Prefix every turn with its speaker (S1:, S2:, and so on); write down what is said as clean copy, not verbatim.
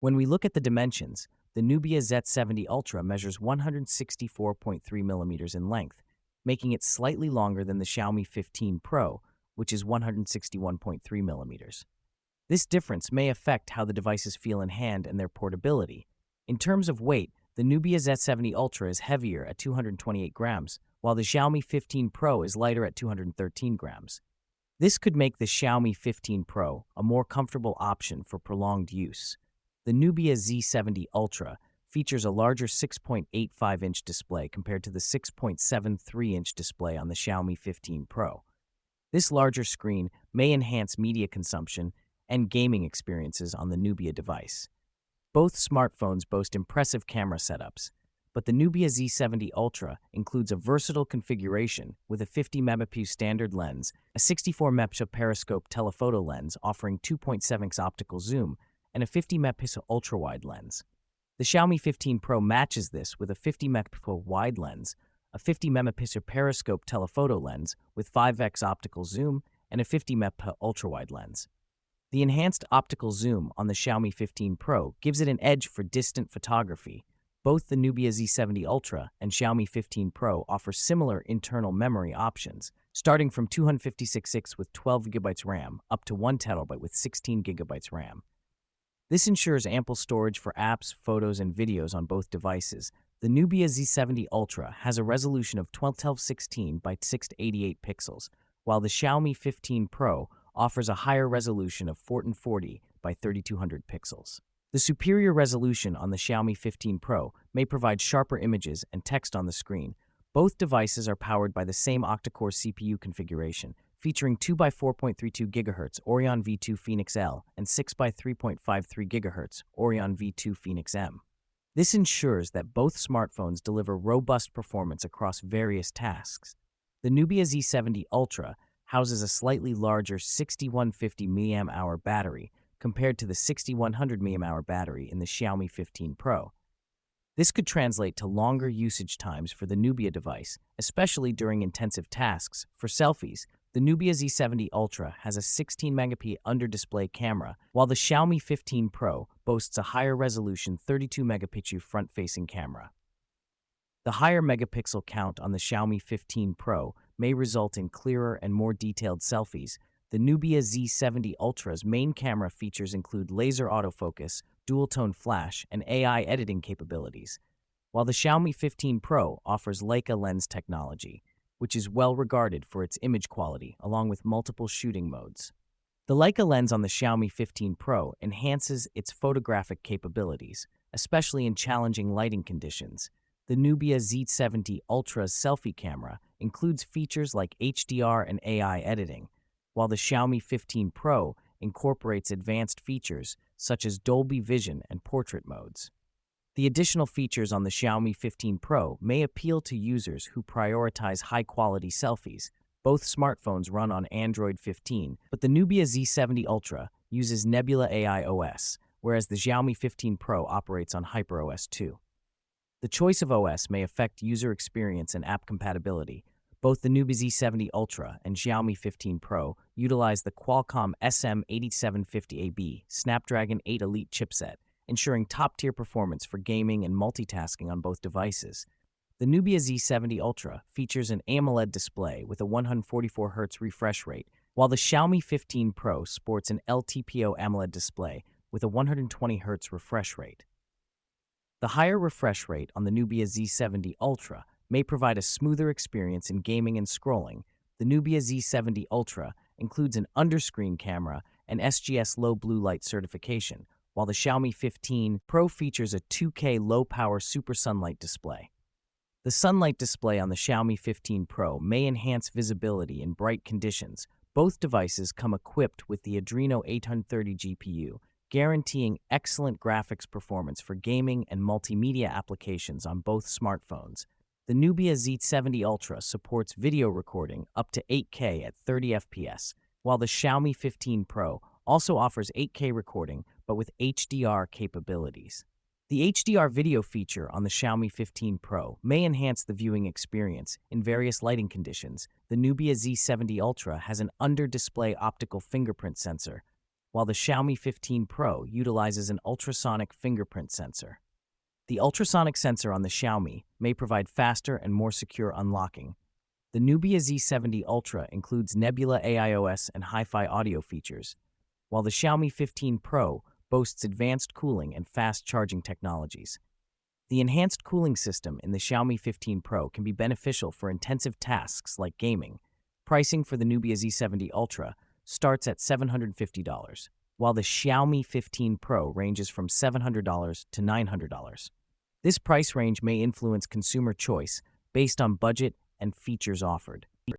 S1: When we look at the dimensions, the Nubia Z70 Ultra measures 164.3 millimeters in length, making it slightly longer than the Xiaomi 15 Pro, which is 161.3 millimeters. This difference may affect how the devices feel in hand and their portability. In terms of weight, the Nubia Z70 Ultra is heavier at 228 grams, while the Xiaomi 15 Pro is lighter at 213 grams. This could make the Xiaomi 15 Pro a more comfortable option for prolonged use. The Nubia Z70 Ultra features a larger 6.85-inch display compared to the 6.73-inch display on the Xiaomi 15 Pro. This larger screen may enhance media consumption and gaming experiences on the Nubia device. Both smartphones boast impressive camera setups, but the Nubia Z70 Ultra includes a versatile configuration with a 50-megapixel standard lens, a 64-megapixel periscope telephoto lens offering 2.7x optical zoom, and a 50-megapixel ultrawide lens. The Xiaomi 15 Pro matches this with a 50-megapixel wide lens, a 50-megapixel periscope telephoto lens with 5x optical zoom, and a 50-megapixel ultrawide lens. The enhanced optical zoom on the Xiaomi 15 Pro gives it an edge for distant photography. Both the Nubia Z70 Ultra and Xiaomi 15 Pro offer similar internal memory options, starting from 256GB with 12GB RAM up to 1TB with 16GB RAM. This ensures ample storage for apps, photos, and videos on both devices. The Nubia Z70 Ultra has a resolution of 1216 by 688 pixels, while the Xiaomi 15 Pro offers a higher resolution of 1440 by 3200 pixels. The superior resolution on the Xiaomi 15 Pro may provide sharper images and text on the screen. Both devices are powered by the same octa-core CPU configuration, featuring 2x4.32 GHz Orion V2 Phoenix L and 6x3.53 GHz Orion V2 Phoenix M. This ensures that both smartphones deliver robust performance across various tasks. The Nubia Z70 Ultra houses a slightly larger 6150 mAh battery compared to the 6100 mAh battery in the Xiaomi 15 Pro. This could translate to longer usage times for the Nubia device, especially during intensive tasks. For selfies, the Nubia Z70 Ultra has a 16-megapixel under-display camera, while the Xiaomi 15 Pro boasts a higher resolution 32-megapixel front-facing camera. The higher megapixel count on the Xiaomi 15 Pro may result in clearer and more detailed selfies. The Nubia Z70 Ultra's main camera features include laser autofocus, dual-tone flash, and AI editing capabilities, while the Xiaomi 15 Pro offers Leica lens technology, which is well regarded for its image quality, along with multiple shooting modes. The Leica lens on the Xiaomi 15 Pro enhances its photographic capabilities, especially in challenging lighting conditions. The Nubia Z70 Ultra's selfie camera includes features like HDR and AI editing, while the Xiaomi 15 Pro incorporates advanced features such as Dolby Vision and portrait modes. The additional features on the Xiaomi 15 Pro may appeal to users who prioritize high-quality selfies. Both smartphones run on Android 15, but the Nubia Z70 Ultra uses Nebula AI OS, whereas the Xiaomi 15 Pro operates on HyperOS 2. The choice of OS may affect user experience and app compatibility. Both the Nubia Z70 Ultra and Xiaomi 15 Pro utilize the Qualcomm SM8750AB Snapdragon 8 Elite chipset, ensuring top-tier performance for gaming and multitasking on both devices. The Nubia Z70 Ultra features an AMOLED display with a 144Hz refresh rate, while the Xiaomi 15 Pro sports an LTPO AMOLED display with a 120Hz refresh rate. The higher refresh rate on the Nubia Z70 Ultra may provide a smoother experience in gaming and scrolling. The Nubia Z70 Ultra includes an underscreen camera and SGS low blue light certification, while the Xiaomi 15 Pro features a 2K low-power super sunlight display. The sunlight display on the Xiaomi 15 Pro may enhance visibility in bright conditions. Both devices come equipped with the Adreno 830 GPU, guaranteeing excellent graphics performance for gaming and multimedia applications on both smartphones. The Nubia Z70 Ultra supports video recording up to 8K at 30 FPS, while the Xiaomi 15 Pro also offers 8K recording but with HDR capabilities. The HDR video feature on the Xiaomi 15 Pro may enhance the viewing experience in various lighting conditions. The Nubia Z70 Ultra has an under-display optical fingerprint sensor, while the Xiaomi 15 Pro utilizes an ultrasonic fingerprint sensor. The ultrasonic sensor on the Xiaomi may provide faster and more secure unlocking. The Nubia Z70 Ultra includes Nebula AIOS and hi-fi audio features, while the Xiaomi 15 Pro boasts advanced cooling and fast charging technologies. The enhanced cooling system in the Xiaomi 15 Pro can be beneficial for intensive tasks like gaming. Pricing for the Nubia Z70 Ultra starts at $750, while the Xiaomi 15 Pro ranges from $700 to $900. This price range may influence consumer choice based on budget and features offered.